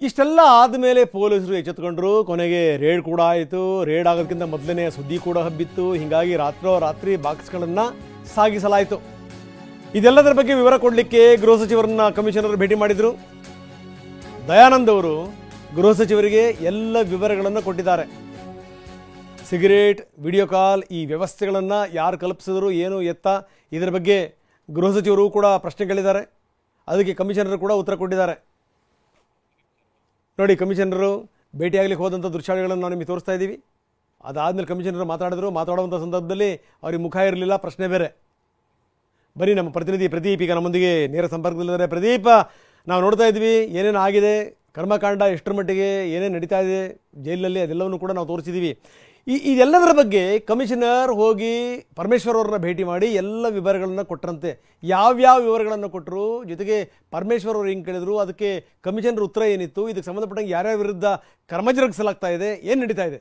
ಇಷ್ಟೆಲ್ಲ ಆದಮೇಲೆ ಪೊಲೀಸರು ಎಚ್ಚೆತ್ತುಕೊಂಡ್ರು. ಕೊನೆಗೆ ರೇಡ್ ಕೂಡ ಆಯಿತು. ರೇಡ್ ಆಗೋದಕ್ಕಿಂತ ಮೊದಲನೇ ಸುದ್ದಿ ಕೂಡ ಹಬ್ಬಿತ್ತು. ಹೀಗಾಗಿ ರಾತ್ರಿ ಬಾಕ್ಸ್ಗಳನ್ನು ಸಾಗಿಸಲಾಯಿತು. ಇದೆಲ್ಲದರ ಬಗ್ಗೆ ವಿವರ ಕೊಡಲಿಕ್ಕೆ ಗೃಹ ಸಚಿವರನ್ನ ಕಮಿಷನರ್ ಭೇಟಿ ಮಾಡಿದರು. ದಯಾನಂದ್ ಅವರು ಗೃಹ ಸಚಿವರಿಗೆ ಎಲ್ಲ ವಿವರಗಳನ್ನು ಕೊಟ್ಟಿದ್ದಾರೆ. ಸಿಗರೇಟ್, ವಿಡಿಯೋ ಕಾಲ್, ಈ ವ್ಯವಸ್ಥೆಗಳನ್ನು ಯಾರು ಕಲ್ಪಿಸಿದ್ರು, ಏನು ಎತ್ತ, ಇದರ ಬಗ್ಗೆ ಗೃಹ ಸಚಿವರು ಕೂಡ ಪ್ರಶ್ನೆಗಳಿದ್ದಾರೆ. ಅದಕ್ಕೆ ಕಮಿಷನರ್ ಕೂಡ ಉತ್ತರ ಕೊಟ್ಟಿದ್ದಾರೆ. ನೋಡಿ, ಕಮಿಷನರು ಭೇಟಿಯಾಗಲಿಕ್ಕೆ ಹೋದಂಥ ದೃಶ್ಯಾವಳಿಗಳನ್ನು ನಾವು ನಿಮಗೆ ತೋರಿಸ್ತಾ ಇದ್ದೀವಿ. ಅದಾದಮೇಲೆ ಕಮಿಷನರ್ ಮಾತಾಡುವಂಥ ಸಂದರ್ಭದಲ್ಲಿ ಅವ್ರಿಗೆ ಮುಖ ಇರಲಿಲ್ಲ, ಪ್ರಶ್ನೆ ಬೇರೆ. ಬನ್ನಿ, ನಮ್ಮ ಪ್ರತಿನಿಧಿ ಪ್ರದೀಪ್ ಈಗ ನಮ್ಮೊಂದಿಗೆ ನೇರ ಸಂಪರ್ಕದಲ್ಲಿದ್ದಾರೆ. ಪ್ರದೀಪ್, ನಾವು ನೋಡ್ತಾ ಇದ್ವಿ ಏನೇನು ಆಗಿದೆ, ಕರ್ಮಕಾಂಡ ಎಷ್ಟರ ಮಟ್ಟಿಗೆ ಏನೇನು ನಡೀತಾ ಇದೆ ಜೈಲಿನಲ್ಲಿ, ಅದೆಲ್ಲವನ್ನು ಕೂಡ ನಾವು ತೋರಿಸಿದ್ದೀವಿ. ಇದೆಲ್ಲದರ ಬಗ್ಗೆ ಕಮಿಷನರ್ ಹೋಗಿ ಪರಮೇಶ್ವರ್ ಅವ್ರನ್ನ ಭೇಟಿ ಮಾಡಿ ಎಲ್ಲ ವಿವರಗಳನ್ನು ಕೊಟ್ಟರಂತೆ. ಯಾವ್ಯಾವ ವಿವರಗಳನ್ನು ಕೊಟ್ಟರು, ಜೊತೆಗೆ ಪರಮೇಶ್ವರ್ ಅವರು ಹೆಂಗೆ ಕೇಳಿದ್ರು, ಅದಕ್ಕೆ ಕಮಿಷನರ್ ಉತ್ತರ ಏನಿತ್ತು, ಇದಕ್ಕೆ ಸಂಬಂಧಪಟ್ಟಂಗೆ ಯಾರ್ಯಾರ ವಿರುದ್ಧ ಕ್ರಮ ಜರುಗಿಸಲಾಗ್ತಾ ಇದೆ, ಏನು ನಡೀತಾ ಇದೆ?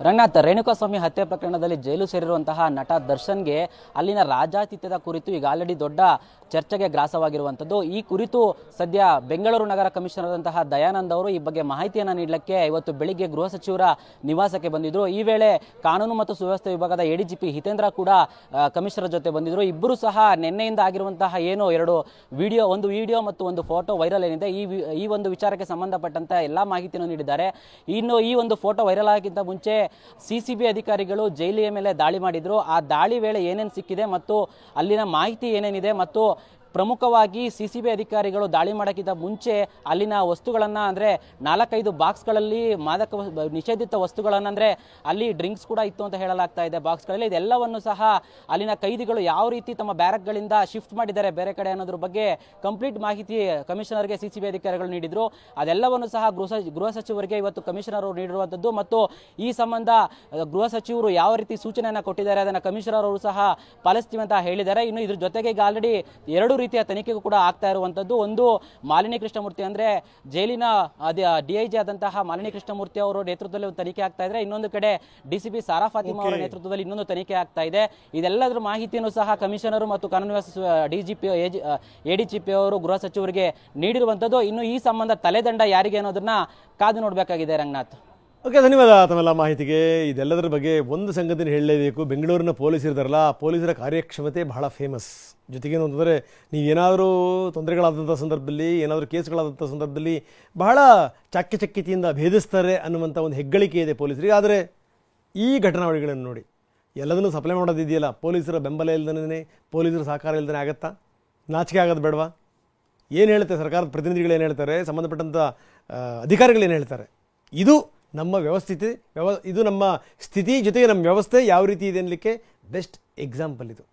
ರಂಗನಾಥ್, ರೇಣುಕಾಸ್ವಾಮಿ ಹತ್ಯೆ ಪ್ರಕರಣದಲ್ಲಿ ಜೈಲು ಸೇರಿರುವಂತಹ ನಟ ದರ್ಶನ್ಗೆ ಅಲ್ಲಿನ ರಾಜಾತಿಥ್ಯದ ಕುರಿತು ಈಗ ಆಲ್ರೆಡಿ ದೊಡ್ಡ ಚರ್ಚೆಗೆ ಗ್ರಾಸವಾಗಿರುವಂಥದ್ದು. ಈ ಕುರಿತು ಸದ್ಯ ಬೆಂಗಳೂರು ನಗರ ಕಮಿಷನರ್ ಆದಂತಹ ದಯಾನಂದ್ ಅವರು ಈ ಬಗ್ಗೆ ಮಾಹಿತಿಯನ್ನು ನೀಡಲಿಕ್ಕೆ ಇವತ್ತು ಬೆಳಿಗ್ಗೆ ಗೃಹ ಸಚಿವರ ನಿವಾಸಕ್ಕೆ ಬಂದಿದ್ರು. ಈ ವೇಳೆ ಕಾನೂನು ಮತ್ತು ಸುವ್ಯವಸ್ಥೆ ವಿಭಾಗದ ಎಡಿಜಿಪಿ ಹಿತೇಂದ್ರ ಕೂಡ ಕಮಿಷನರ್ ಜೊತೆ ಬಂದಿದ್ರು. ಇಬ್ಬರು ಸಹ ನಿನ್ನೆಯಿಂದ ಆಗಿರುವಂತಹ ಏನು ಒಂದು ವಿಡಿಯೋ ಮತ್ತು ಒಂದು ಫೋಟೋ ವೈರಲ್ ಏನಿದೆ, ಈ ಒಂದು ವಿಚಾರಕ್ಕೆ ಸಂಬಂಧಪಟ್ಟಂತ ಎಲ್ಲಾ ಮಾಹಿತಿಯನ್ನು ನೀಡಿದ್ದಾರೆ. ಇನ್ನು ಈ ಒಂದು ಫೋಟೋ ವೈರಲ್ ಆಗಿಂತ ಮುಂಚೆ ಸಿಸಿಬಿ ಅಧಿಕಾರಿಗಳು ಜೈಲಿನ ಮೇಲೆ ದಾಳಿ ಮಾಡಿದ್ರು. ಆ ದಾಳಿ ವೇಳೆ ಏನೇನು ಸಿಕ್ಕಿದೆ ಮತ್ತು ಅಲ್ಲಿನ ಮಾಹಿತಿ ಏನೇನಿದೆ, ಮತ್ತು ಪ್ರಮುಖವಾಗಿ ಸಿಸಿಬಿ ಅಧಿಕಾರಿಗಳು ದಾಳಿ ಮಾಡೋಕ್ಕಿಂತ ಮುಂಚೆ ಅಲ್ಲಿನ ವಸ್ತುಗಳನ್ನು ಅಂದರೆ 4-5 ಬಾಕ್ಸ್ಗಳಲ್ಲಿ ನಿಷೇಧಿತ ವಸ್ತುಗಳನ್ನು, ಅಂದರೆ ಅಲ್ಲಿ ಡ್ರಿಂಕ್ಸ್ ಕೂಡ ಇತ್ತು ಅಂತ ಹೇಳಲಾಗ್ತಾ ಇದೆ ಬಾಕ್ಸ್ಗಳಲ್ಲಿ. ಇದೆಲ್ಲವನ್ನು ಸಹ ಅಲ್ಲಿನ ಕೈದಿಗಳು ಯಾವ ರೀತಿ ತಮ್ಮ ಬ್ಯಾರಕ್ಗಳಿಂದ ಶಿಫ್ಟ್ ಮಾಡಿದ್ದಾರೆ ಬೇರೆ ಕಡೆ ಅನ್ನೋದ್ರ ಬಗ್ಗೆ ಕಂಪ್ಲೀಟ್ ಮಾಹಿತಿ ಕಮಿಷನರ್ಗೆ ಸಿಸಿಬಿ ಅಧಿಕಾರಿಗಳು ನೀಡಿದ್ರು. ಅದೆಲ್ಲವನ್ನು ಸಹ ಗೃಹ ಸಚಿವರಿಗೆ ಇವತ್ತು ಕಮಿಷನರ್ ಅವರು ನೀಡಿರುವಂಥದ್ದು. ಮತ್ತು ಈ ಸಂಬಂಧ ಗೃಹ ಸಚಿವರು ಯಾವ ರೀತಿ ಸೂಚನೆಯನ್ನು ಕೊಟ್ಟಿದ್ದಾರೆ ಅದನ್ನು ಕಮಿಷನರ್ ಅವರು ಸಹ ಪಾಲಿಸ್ತೀವಿ ಅಂತ ಹೇಳಿದ್ದಾರೆ. ಇನ್ನು ಇದ್ರ ಜೊತೆಗೆ ಈಗ ಆಲ್ರೆಡಿ 2 ರೀತಿಯ ತನಿಖೆಗೂ ಕೂಡ ಆಗ್ತಾ ಇರುವಂತದ್ದು. ಒಂದು, ಮಾಲಿನಿ ಕೃಷ್ಣಮೂರ್ತಿ ಅಂದ್ರೆ ಜೈಲಿನ ಡಿಐಜಿ ಆದಂತಹ ಮಾಲಿನಿ ಕೃಷ್ಣಮೂರ್ತಿ ಅವರ ನೇತೃತ್ವದಲ್ಲಿ ಒಂದು ತನಿಖೆ ಆಗ್ತಾ ಇದೆ. ಇನ್ನೊಂದು ಕಡೆ ಡಿಸಿಪಿ ಸಾರಾ ಫಾತಿಮಾ ಅವರ ನೇತೃತ್ವದಲ್ಲಿ ಇನ್ನೊಂದು ತನಿಖೆ ಆಗ್ತಾ ಇದೆ. ಇದೆಲ್ಲದರ ಮಾಹಿತಿಯನ್ನು ಸಹ ಕಮಿಷನರ್ ಮತ್ತು ಕಾನೂನು ವ್ಯವಸ್ಥೆ ಡಿಜಿಪಿ ಎಡಿಜಿಪಿ ಅವರು ಗೃಹ ಸಚಿವರಿಗೆ ನೀಡಿರುವಂತದ್ದು. ಇನ್ನು ಈ ಸಂಬಂಧ ತಲೆದಂಡ ಯಾರಿಗೆ ಅನ್ನೋದನ್ನ ಕಾದು ನೋಡಬೇಕಾಗಿದೆ. ರಂಗನಾಥ್, ಓಕೆ, ಧನ್ಯವಾದ ತಮ್ಮೆಲ್ಲ ಮಾಹಿತಿಗೆ. ಇದೆಲ್ಲದರ ಬಗ್ಗೆ ಒಂದು ಸಂಗತಿನ ಹೇಳಲೇಬೇಕು. ಬೆಂಗಳೂರಿನ ಪೊಲೀಸರು ಇದ್ದಾರಲ್ಲ, ಪೊಲೀಸರ ಕಾರ್ಯಕ್ಷಮತೆ ಬಹಳ ಫೇಮಸ್. ಜೊತೆಗೇನು ಅಂತಂದರೆ, ನೀವೇನಾದರೂ ತೊಂದರೆಗಳಾದಂಥ ಸಂದರ್ಭದಲ್ಲಿ, ಏನಾದರೂ ಕೇಸ್ಗಳಾದಂಥ ಸಂದರ್ಭದಲ್ಲಿ ಬಹಳ ಚಾಕ್ಯಚಕ್ಯತೆಯಿಂದ ಭೇದಿಸ್ತಾರೆ ಅನ್ನುವಂಥ ಒಂದು ಹೆಗ್ಗಳಿಕೆ ಇದೆ ಪೊಲೀಸರಿಗೆ. ಆದರೆ ಈ ಘಟನಾವಳಿಗಳನ್ನು ನೋಡಿ, ಎಲ್ಲದನ್ನೂ ಸಪ್ಲೈ ಮಾಡೋದಿದೆಯಲ್ಲ, ಪೊಲೀಸರ ಬೆಂಬಲ ಇಲ್ಲದೇ, ಪೊಲೀಸರ ಸಹಕಾರ ಇಲ್ಲದೇ ಆಗತ್ತಾ? ನಾಚಿಕೆ ಆಗೋದು ಬೇಡವಾ? ಏನು ಹೇಳುತ್ತೆ ಸರ್ಕಾರದ ಪ್ರತಿನಿಧಿಗಳು, ಏನು ಹೇಳ್ತಾರೆ, ಸಂಬಂಧಪಟ್ಟಂಥ ಅಧಿಕಾರಿಗಳು ಏನು ಹೇಳ್ತಾರೆ? ಇದು ನಮ್ಮ ಇದು ನಮ್ಮ ಸ್ಥಿತಿ, ಜೊತೆಗೆ ನಮ್ಮ ವ್ಯವಸ್ಥೆ ಯಾವ ರೀತಿ ಇದೆ ಅನ್ನಲಿಕ್ಕೆ ಬೆಸ್ಟ್ ಎಕ್ಸಾಂಪಲ್ ಇದು.